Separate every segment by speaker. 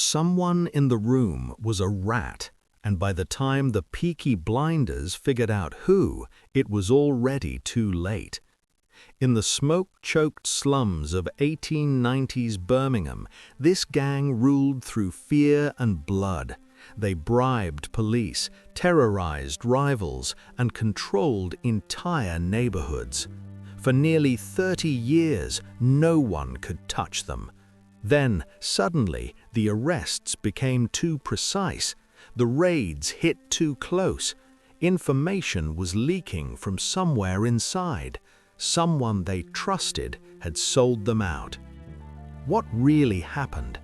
Speaker 1: Someone in the room was a rat, and by the time the Peaky Blinders figured out who, it was already too late. In the smoke-choked slums of 1890s Birmingham, this gang ruled through fear and blood. They bribed police, terrorized rivals, and controlled entire neighborhoods. For nearly 30 years, no one could touch them. Then, suddenly, the arrests became too precise. The raids hit too close. Information was leaking from somewhere inside. Someone they trusted had sold them out. What really happened?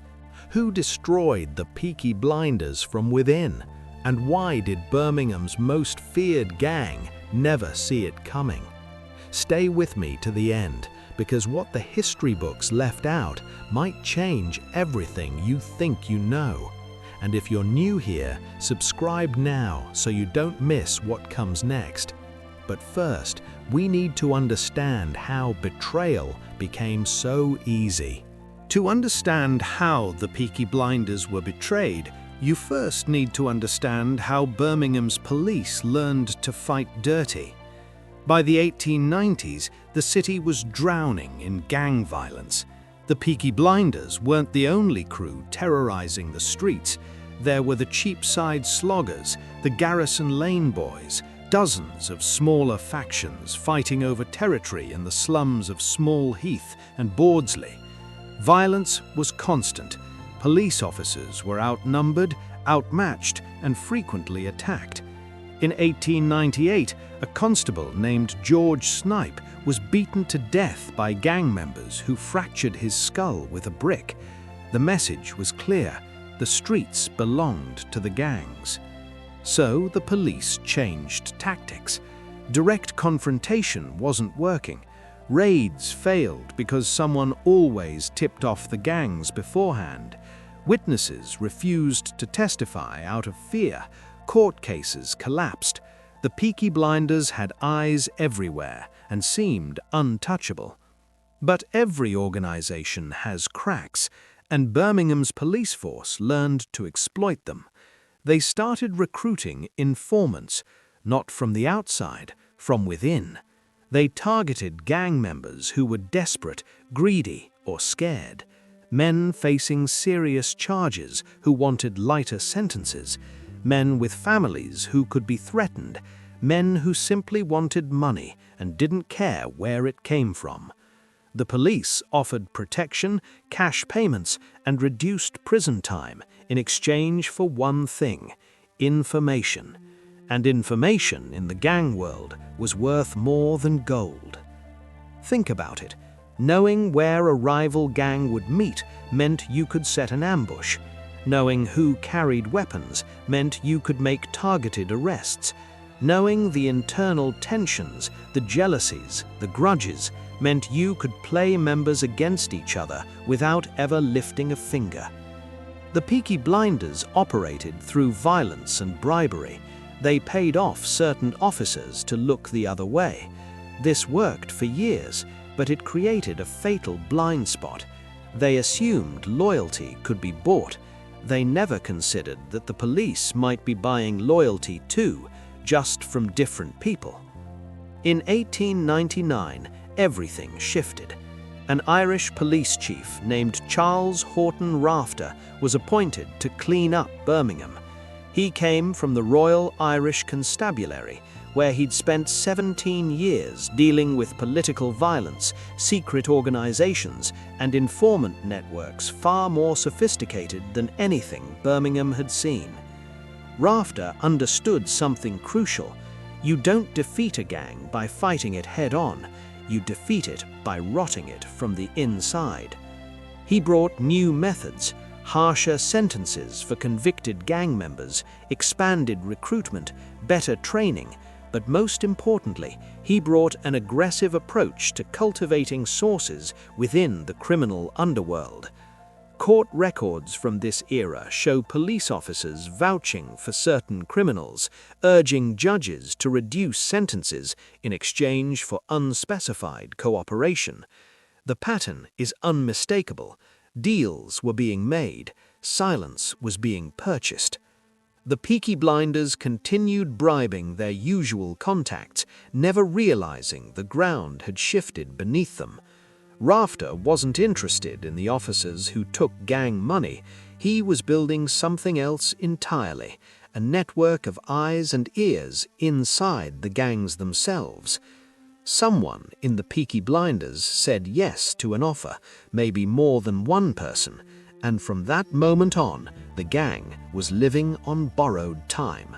Speaker 1: Who destroyed the Peaky Blinders from within? And why did Birmingham's most feared gang never see it coming? Stay with me to the end, because what the history books left out might change everything you think you know. And if you're new here, subscribe now so you don't miss what comes next. But first, we need to understand how betrayal became so easy. To understand how the Peaky Blinders were betrayed, you first need to understand how Birmingham's police learned to fight dirty. By the 1890s, the city was drowning in gang violence. The Peaky Blinders weren't the only crew terrorizing the streets. There were the Cheapside Sloggers, the Garrison Lane Boys, dozens of smaller factions fighting over territory in the slums of Small Heath and Bawdsley. Violence was constant. Police officers were outnumbered, outmatched, and frequently attacked. In 1898, a constable named George Snipe was beaten to death by gang members who fractured his skull with a brick. The message was clear: the streets belonged to the gangs. So the police changed tactics. Direct confrontation wasn't working. Raids failed because someone always tipped off the gangs beforehand. Witnesses refused to testify out of fear. Court cases collapsed. The Peaky Blinders had eyes everywhere and seemed untouchable. But every organization has cracks, and Birmingham's police force learned to exploit them. They started recruiting informants, not from the outside, from within. They targeted gang members who were desperate, greedy, or scared. Men facing serious charges who wanted lighter sentences. Men with families who could be threatened. Men who simply wanted money and didn't care where it came from. The police offered protection, cash payments, and reduced prison time in exchange for one thing: information. And information in the gang world was worth more than gold. Think about it. Knowing where a rival gang would meet meant you could set an ambush. Knowing who carried weapons meant you could make targeted arrests. Knowing the internal tensions, the jealousies, the grudges, meant you could play members against each other without ever lifting a finger. The Peaky Blinders operated through violence and bribery. They paid off certain officers to look the other way. This worked for years, but it created a fatal blind spot. They assumed loyalty could be bought. They never considered that the police might be buying loyalty too, just from different people. In 1899, everything shifted. An Irish police chief named Charles Horton Rafter was appointed to clean up Birmingham. He came from the Royal Irish Constabulary, where he'd spent 17 years dealing with political violence, secret organizations, and informant networks far more sophisticated than anything Birmingham had seen. Rafter understood something crucial. You don't defeat a gang by fighting it head-on. You defeat it by rotting it from the inside. He brought new methods, harsher sentences for convicted gang members, expanded recruitment, better training, but most importantly, he brought an aggressive approach to cultivating sources within the criminal underworld. Court records from this era show police officers vouching for certain criminals, urging judges to reduce sentences in exchange for unspecified cooperation. The pattern is unmistakable. Deals were being made.
Speaker 2: silence was being purchased. The Peaky Blinders continued bribing their usual contacts, never realizing the ground had shifted beneath them. Rafter wasn't interested in the officers who took gang money. He was building something else entirely, a network of eyes and ears inside the gangs themselves. Someone in the Peaky Blinders said yes to an offer, maybe more than one person, and from that moment on, the gang was living on borrowed time.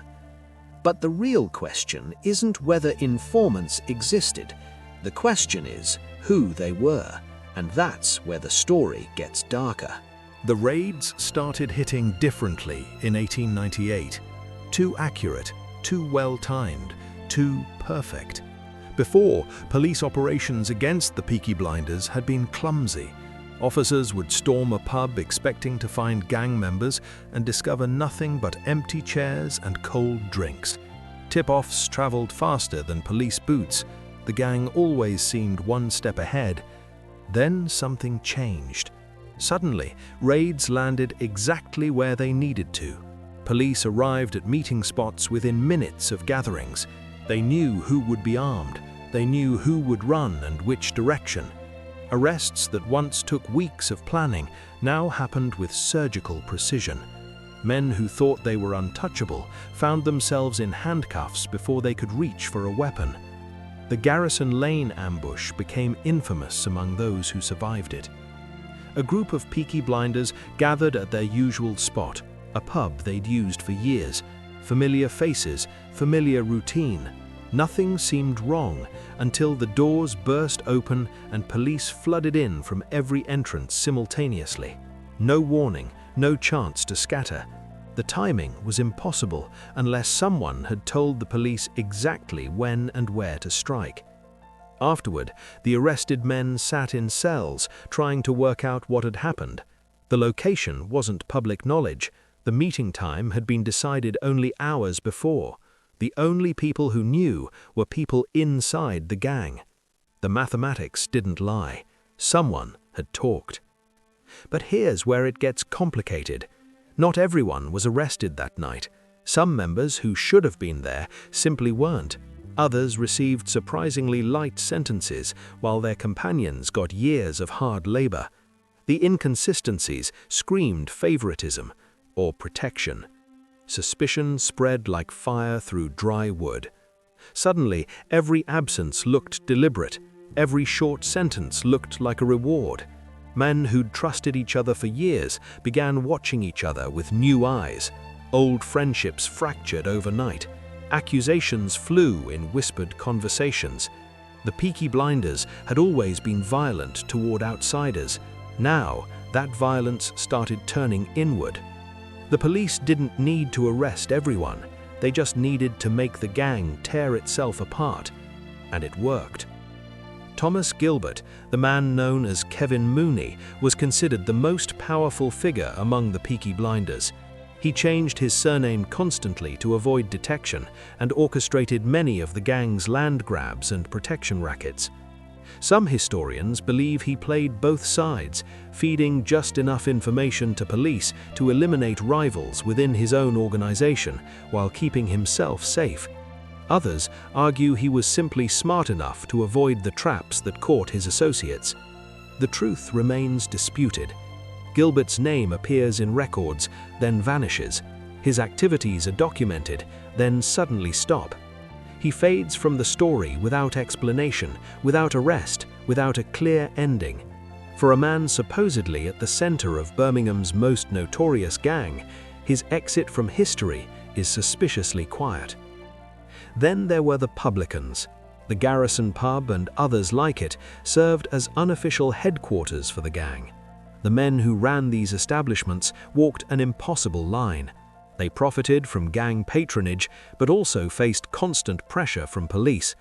Speaker 2: But the real question isn't whether informants existed. The question is who they were, and that's where the story gets darker.
Speaker 1: The raids started hitting differently in 1898. Too accurate, too well-timed, too perfect. Before, police operations against the Peaky Blinders had been clumsy. Officers would storm a pub expecting to find gang members and discover nothing but empty chairs and cold drinks. Tip-offs traveled faster than police boots. The gang always seemed one step ahead. Then something changed. Suddenly, raids landed exactly where they needed to. Police arrived at meeting spots within minutes of gatherings. They knew who would be armed. They knew who would run and which direction. Arrests that once took weeks of planning now happened with surgical precision. Men who thought they were untouchable found themselves in handcuffs before they could reach for a weapon. The Garrison Lane ambush became infamous among those who survived it. A group of Peaky Blinders gathered at their usual spot, a pub they'd used for years. Familiar faces, familiar routine. Nothing seemed wrong until the doors burst open and police flooded in from every entrance simultaneously. No warning, no chance to scatter. The timing was impossible unless someone had told the police exactly when and where to strike. Afterward, the arrested men sat in cells trying to work out what had happened. The location wasn't public knowledge. The meeting time had been decided only hours before. The only people who knew were people inside the gang. The mathematics didn't lie. Someone had talked. But here's where it gets complicated. Not everyone was arrested that night. Some members who should have been there simply weren't. Others received surprisingly light sentences, while their companions got years of hard labor. The inconsistencies screamed favoritism or protection. Suspicion spread like fire through dry wood. Suddenly, every absence looked deliberate. Every short sentence looked like a reward. Men who'd trusted each other for years began watching each other with new eyes. Old friendships fractured overnight. Accusations flew in whispered conversations. The Peaky Blinders had always been violent toward outsiders. Now, that violence started turning inward. The police didn't need to arrest everyone. They just needed to make the gang tear itself apart. And it worked. Thomas Gilbert, the man known as Kevin Mooney, was considered the most powerful figure among the Peaky Blinders. He changed his surname constantly to avoid detection and orchestrated many of the gang's land grabs and protection rackets. Some historians believe he played both sides, feeding just enough information to police to eliminate rivals within his own organization while keeping himself safe. Others argue he was simply smart enough to avoid the traps that caught his associates. The truth remains disputed. Gilbert's name appears in records, then vanishes. His activities are documented, then suddenly stop. He fades from the story without explanation, without arrest, without a clear ending. For a man supposedly at the center of Birmingham's most notorious gang, his exit from history is suspiciously quiet. Then there were the publicans. The Garrison pub and others like it served as unofficial headquarters for the gang. The men who ran these establishments walked an impossible line. They profited from gang patronage, but also faced constant pressure from police.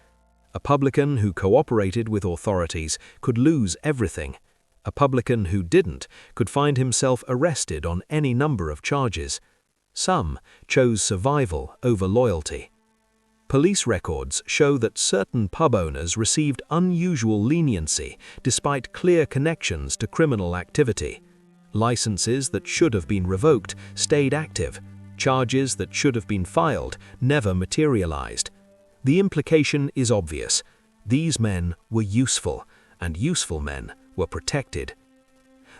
Speaker 1: A publican who cooperated with authorities could lose everything. A publican who didn't could find himself arrested on any number of charges. Some chose survival over loyalty. Police records show that certain pub owners received unusual leniency despite clear connections to criminal activity.
Speaker 2: Licenses that should have been revoked stayed active. Charges that should have been filed never materialized. The implication is obvious. These men were useful, and useful men were protected.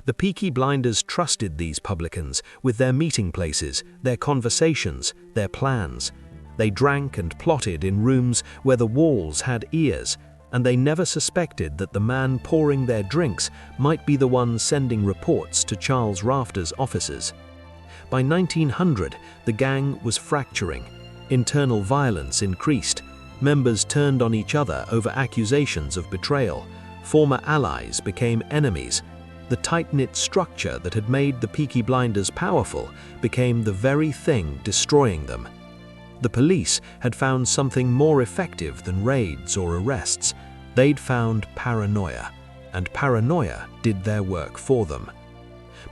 Speaker 2: The Peaky Blinders trusted these publicans with their meeting places, their conversations, their plans. They drank and plotted in rooms where the walls had ears, and they never suspected that the man pouring their drinks might be the one sending reports to Charles Rafter's officers. By 1900, the gang was fracturing. Internal violence increased. Members turned on each other over accusations of betrayal. Former allies became enemies. The tight-knit structure that had made the Peaky Blinders powerful became the very thing destroying them. The police had found something more effective than raids or arrests. They'd found paranoia, and paranoia did their work for them.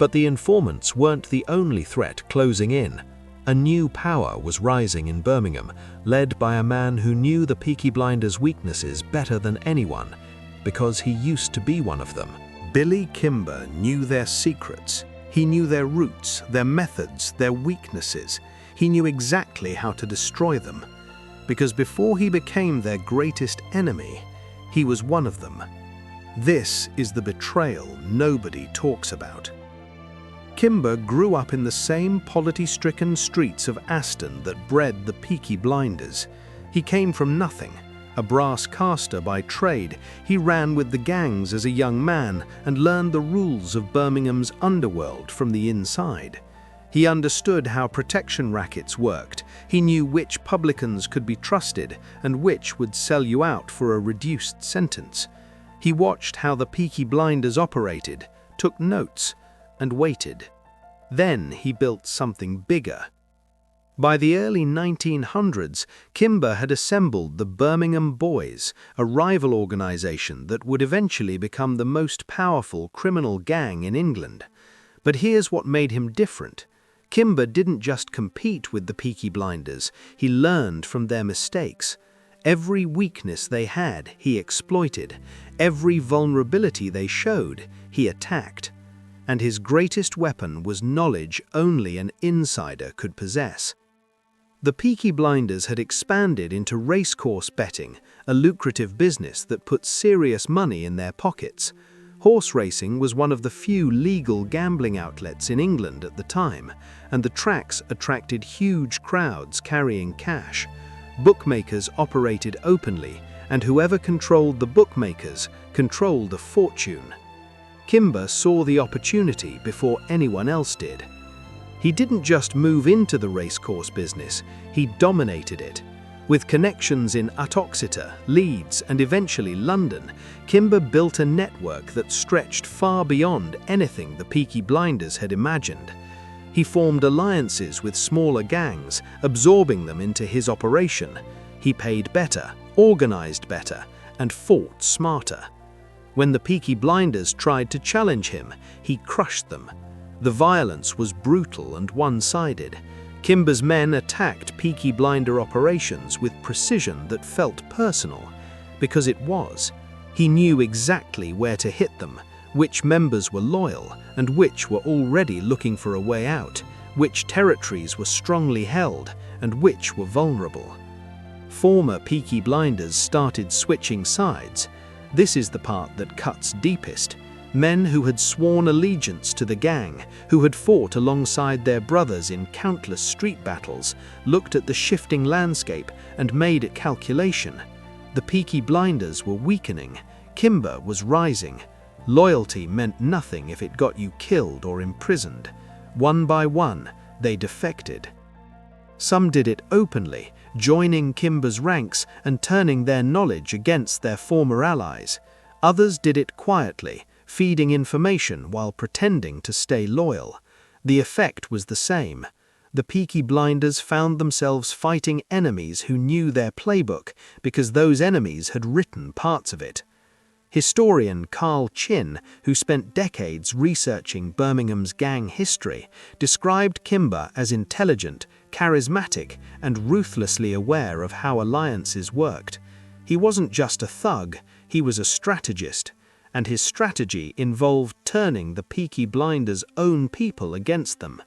Speaker 2: But the informants weren't the only threat closing in. A new power was rising in Birmingham, led by a man who knew the Peaky Blinders' weaknesses better than anyone, because he used to be one of them.
Speaker 1: Billy Kimber knew their secrets. He knew their roots, their methods, their weaknesses. He knew exactly how to destroy them. Because before he became their greatest enemy, he was one of them. This is the betrayal nobody talks about. Kimber grew up in the same poverty-stricken streets of Aston that bred the Peaky Blinders. He came from nothing. A brass caster by trade, he ran with the gangs as a young man and learned the rules of Birmingham's underworld from the inside. He understood how protection rackets worked. He knew which publicans could be trusted and which would sell you out for a reduced sentence. He watched how the Peaky Blinders operated, took notes, and waited. Then he built something bigger. By the early 1900s, Kimber had assembled the Birmingham Boys, a rival organization that would eventually become the most powerful criminal gang in England. But here's what made him different. Kimber didn't just compete with the Peaky Blinders, he learned from their mistakes. Every weakness they had, he exploited. Every vulnerability they showed, he attacked. And his greatest weapon was knowledge only an insider could possess. The Peaky Blinders had expanded into racecourse betting, a lucrative business that put serious money in their pockets. Horse racing was one of the few legal gambling outlets in England at the time, and the tracks attracted huge crowds carrying cash. Bookmakers operated openly, and whoever controlled the bookmakers controlled a fortune. Kimber saw the opportunity before anyone else did. He didn't just move into the racecourse business, he dominated it. With connections in Uttoxeter, Leeds, and eventually London, Kimber built a network that stretched far beyond anything the Peaky Blinders had imagined. He formed alliances with smaller gangs, absorbing them into his operation. He paid better, organized better, and fought smarter. When the Peaky Blinders tried to challenge him, he crushed them. The violence was brutal and one-sided. Kimber's men attacked Peaky Blinder operations with precision that felt personal, because it was. He knew exactly where to hit them, which members were loyal and which were already looking for a way out, which territories were strongly held and which were vulnerable. Former Peaky Blinders started switching sides. This is the part that cuts deepest. Men who had sworn allegiance to the gang, who had fought alongside their brothers in countless street battles, looked at the shifting landscape and made a calculation. The Peaky Blinders were weakening. Kimber was rising. Loyalty meant nothing if it got you killed or imprisoned. One by one, they defected. Some did it openly, joining Kimber's ranks and turning their knowledge against their former allies. Others did it quietly, feeding information while pretending to stay loyal. The effect was the same. The Peaky Blinders found themselves fighting enemies who knew their playbook because those enemies had written parts of it. Historian Carl Chin, who spent decades researching Birmingham's gang history, described Kimber as intelligent, charismatic, and ruthlessly aware of how alliances worked. He wasn't just a thug, he was a strategist.
Speaker 2: and his strategy involved turning the Peaky Blinders' own people against them.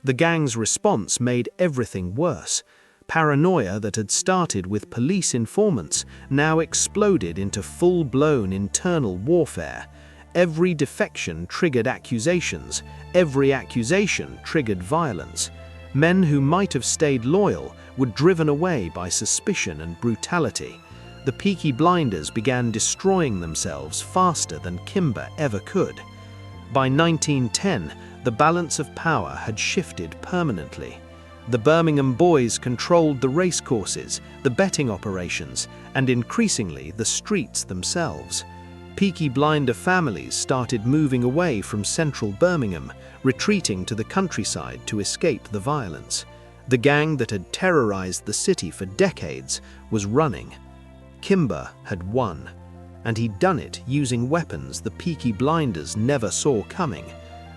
Speaker 2: The gang's response made everything worse. Paranoia that had started with police informants now exploded into full-blown internal warfare. Every defection triggered accusations. Every accusation triggered violence. Men who might have stayed loyal were driven away by suspicion and brutality. The Peaky Blinders began destroying themselves faster than Kimber ever could. By 1910, the balance of power had shifted permanently. The Birmingham boys controlled the racecourses, the betting operations, and increasingly the streets themselves. Peaky Blinder families started moving away from central Birmingham, retreating to the countryside to escape the violence. The gang that had terrorized the city for decades was running. Kimber had won, and he'd done it using weapons the Peaky Blinders never saw coming: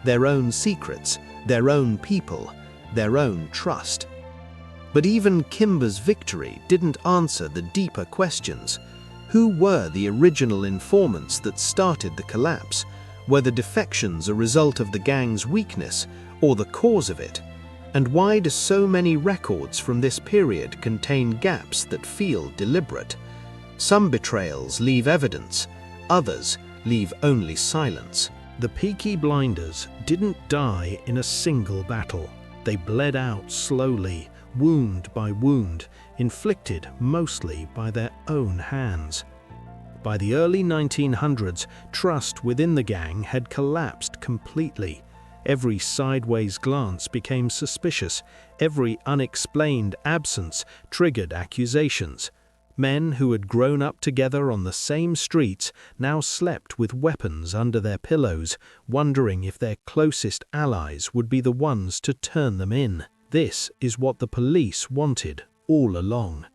Speaker 2: their own secrets, their own people, their own trust. But even Kimber's victory didn't answer the deeper questions. Who were the original informants that started the collapse? Were the defections a result of the gang's weakness, or the cause of it? And why do so many records from this period contain gaps that feel deliberate? Some betrayals leave evidence, others leave only silence.
Speaker 1: The Peaky Blinders didn't die in a single battle. They bled out slowly, wound by wound, inflicted mostly by their own hands. By the early 1900s, trust within the gang had collapsed completely. Every sideways glance became suspicious. Every unexplained absence triggered accusations. Men who had grown up together on the same streets now slept with weapons under their pillows, wondering if their closest allies would be the ones to turn them in. This is what the police wanted all along.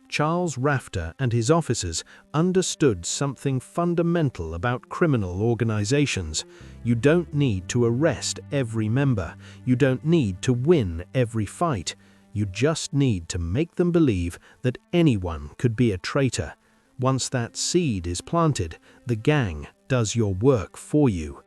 Speaker 1: Charles Rafter and his officers understood something fundamental about criminal organizations. You don't need to arrest every member. You don't need to win every fight. You just need to make them believe that anyone could be a traitor. Once that seed is planted, the gang does your work for you.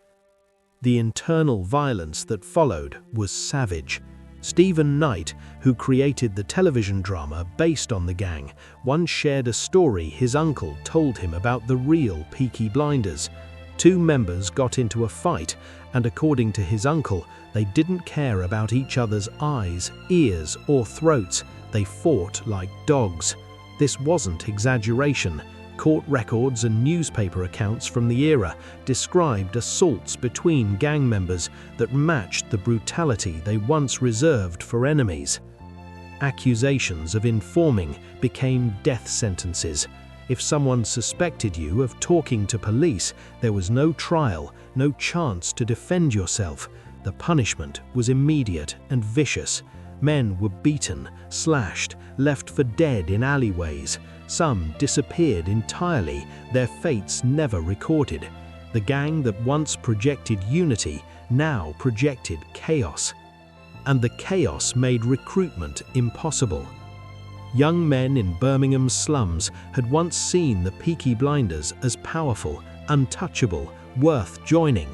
Speaker 1: The internal violence that followed was savage. Stephen Knight, who created the television drama based on the gang, once shared a story his uncle told him about the real Peaky Blinders. Two members got into a fight, and according to his uncle, they didn't care about each other's eyes, ears, or throats. They fought like dogs. This wasn't exaggeration. Court records and newspaper accounts from the era described assaults between gang members that matched the brutality they once reserved for enemies. Accusations of informing became death sentences. If someone suspected you of talking to police, there was no trial, no chance to defend yourself. The punishment was immediate and vicious. Men were beaten, slashed, left for dead in alleyways. Some disappeared entirely, their fates never recorded. The gang that once projected unity now projected chaos. And the chaos made recruitment impossible. Young men in Birmingham's slums had once seen the Peaky Blinders as powerful, untouchable, worth joining.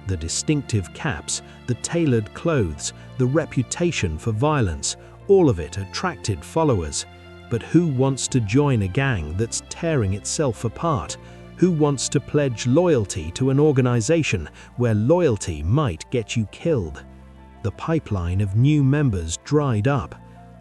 Speaker 1: The distinctive caps, the tailored clothes, the reputation for violence, all of it attracted followers. But who wants to join a gang that's tearing itself apart? Who wants to pledge loyalty to an organization where loyalty might get you killed? The pipeline of new members dried up.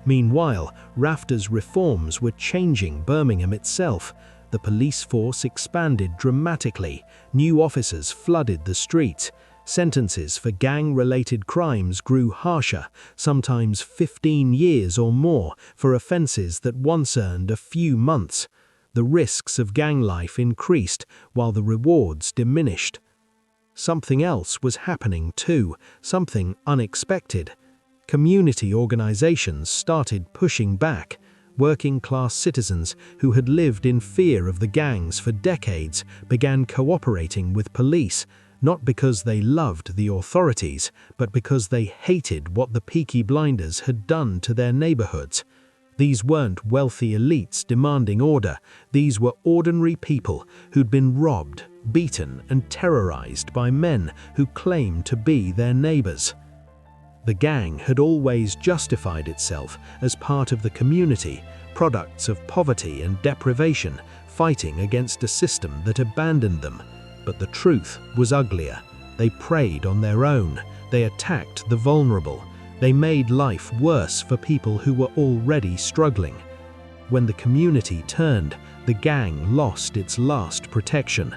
Speaker 1: Meanwhile, Rafter's reforms were changing Birmingham itself. The police force expanded dramatically. New officers flooded the streets. Sentences for gang-related crimes grew harsher, sometimes 15 years or more, for offenses that once earned a few months. The risks of gang life increased, while the rewards diminished. Something else was happening too, something unexpected. Community organizations started pushing back. Working-class citizens who had lived in fear of the gangs for decades began cooperating with police, not because they loved the authorities, but because they hated what the Peaky Blinders had done to their neighborhoods.
Speaker 2: These weren't wealthy elites demanding order. These were ordinary people who'd been robbed, beaten, and terrorized by men who claimed to be their neighbors. The gang had always justified itself as part of the community, products of poverty and deprivation, fighting against a system that abandoned them. But the truth was uglier. They preyed on their own. They attacked the vulnerable. They made life worse for people who were already struggling. When the community turned, the gang lost its last protection.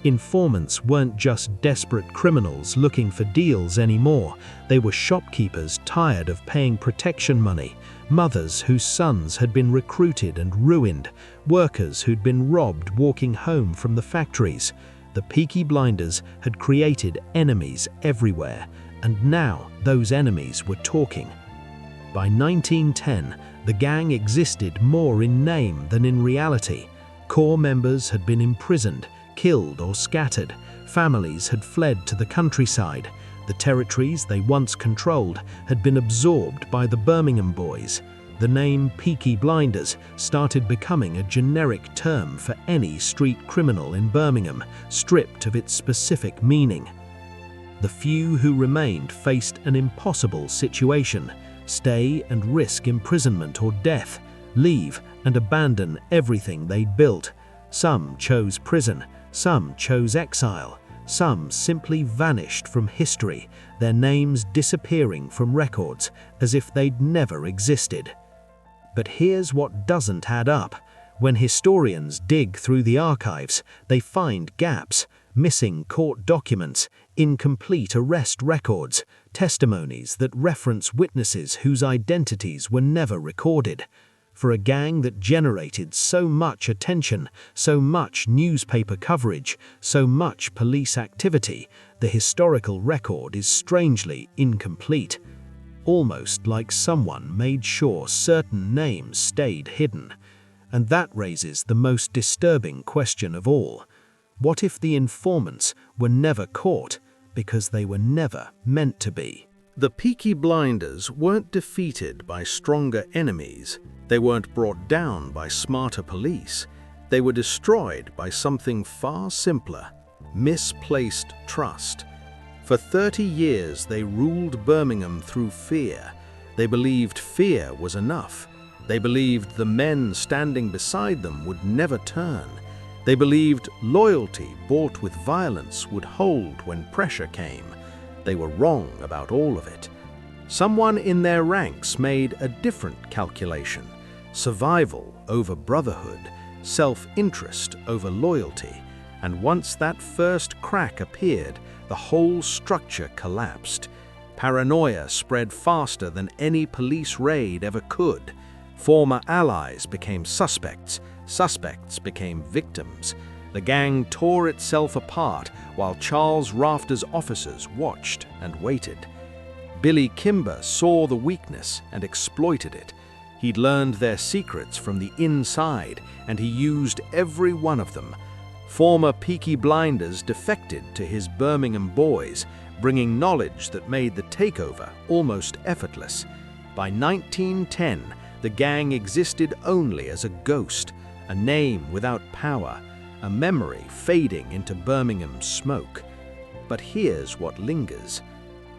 Speaker 2: Informants weren't just desperate criminals looking for deals anymore. They were shopkeepers tired of paying protection money, mothers whose sons had been recruited and ruined, workers who'd been robbed walking home from the factories. The Peaky Blinders had created enemies everywhere, and now those enemies were talking. By 1910, the gang existed more in name than in reality. Core members had been imprisoned, killed or scattered. Families had fled to the countryside. The territories they once controlled had been absorbed by the Birmingham boys. The name Peaky Blinders started becoming a generic term for any street criminal in Birmingham, stripped of its specific meaning. The few who remained faced an impossible situation: stay and risk imprisonment or death, leave and abandon everything they'd built. Some chose prison, some chose exile, some simply vanished from history, their names disappearing from records as if they'd never existed. But here's what doesn't add up. When historians dig through the archives, they find gaps: missing court documents, incomplete arrest records, testimonies that reference witnesses whose identities were never recorded. For a gang that generated so much attention, so much newspaper coverage, so much police activity, the historical record is strangely incomplete. Almost like someone made sure certain names stayed hidden. And that raises the most disturbing question of all. What if the informants were never caught because they were never meant to be?
Speaker 1: The Peaky Blinders weren't defeated by stronger enemies. They weren't brought down by smarter police. They were destroyed by something far simpler: misplaced trust. For 30 years they ruled Birmingham through fear. They believed fear was enough. They believed the men standing beside them would never turn. They believed loyalty bought with violence would hold when pressure came. They were wrong about all of it. Someone in their ranks made a different calculation: survival over brotherhood, self-interest over loyalty. And once that first crack appeared, the whole structure collapsed. Paranoia spread faster than any police raid ever could. Former allies became suspects. Suspects became victims. The gang tore itself apart while Charles Rafter's officers watched and waited. Billy Kimber saw the weakness and exploited it. He'd learned their secrets from the inside, and he used every one of them. Former Peaky Blinders defected to his Birmingham boys, bringing knowledge that made the takeover almost effortless. By 1910, the gang existed only as a ghost, a name without power, a memory fading into Birmingham's smoke. But here's what lingers.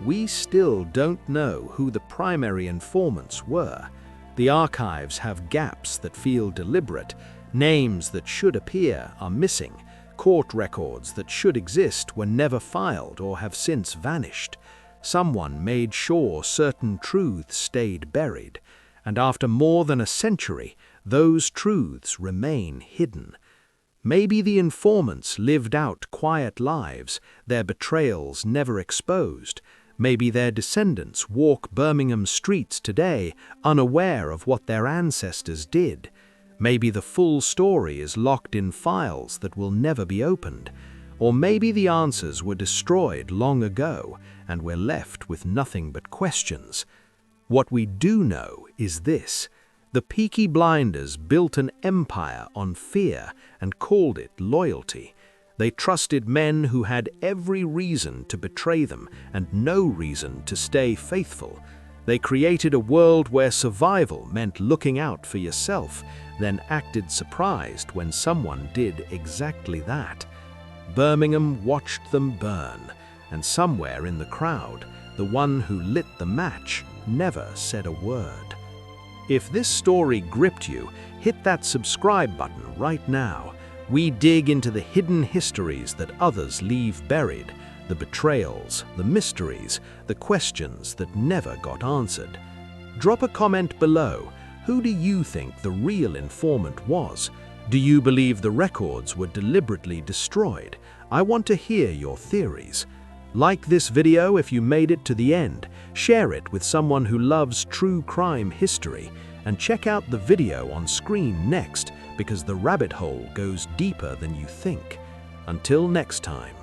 Speaker 1: We still don't know who the primary informants were. The archives have gaps that feel deliberate. Names that should appear are missing. Court records that should exist were never filed or have since vanished. Someone made sure certain truths stayed buried. And after more than a century, those truths remain hidden. Maybe the informants lived out quiet lives, their betrayals never exposed. Maybe their descendants walk Birmingham streets today, unaware of what their ancestors did. Maybe the full story is locked in files that will never be opened. Or maybe the answers were destroyed long ago, and we're left with nothing but questions. What we do know is this: the Peaky Blinders built an empire on fear and called it loyalty. They trusted men who had every reason to betray them and no reason to stay faithful.
Speaker 2: They created a world where survival meant looking out for yourself, then acted surprised when someone did exactly that. Birmingham watched them burn, and somewhere in the crowd, the one who lit the match never said a word. If this story gripped you, hit that subscribe button right now. We dig into the hidden histories that others leave buried, the betrayals, the mysteries, the questions that never got answered. Drop a comment below. Who do you think the real informant was? Do you believe the records were deliberately destroyed? I want to hear your theories. Like this video if you made it to the end, share it with someone who loves true crime history, and check out the video on screen next because the rabbit hole goes deeper than you think. Until next time.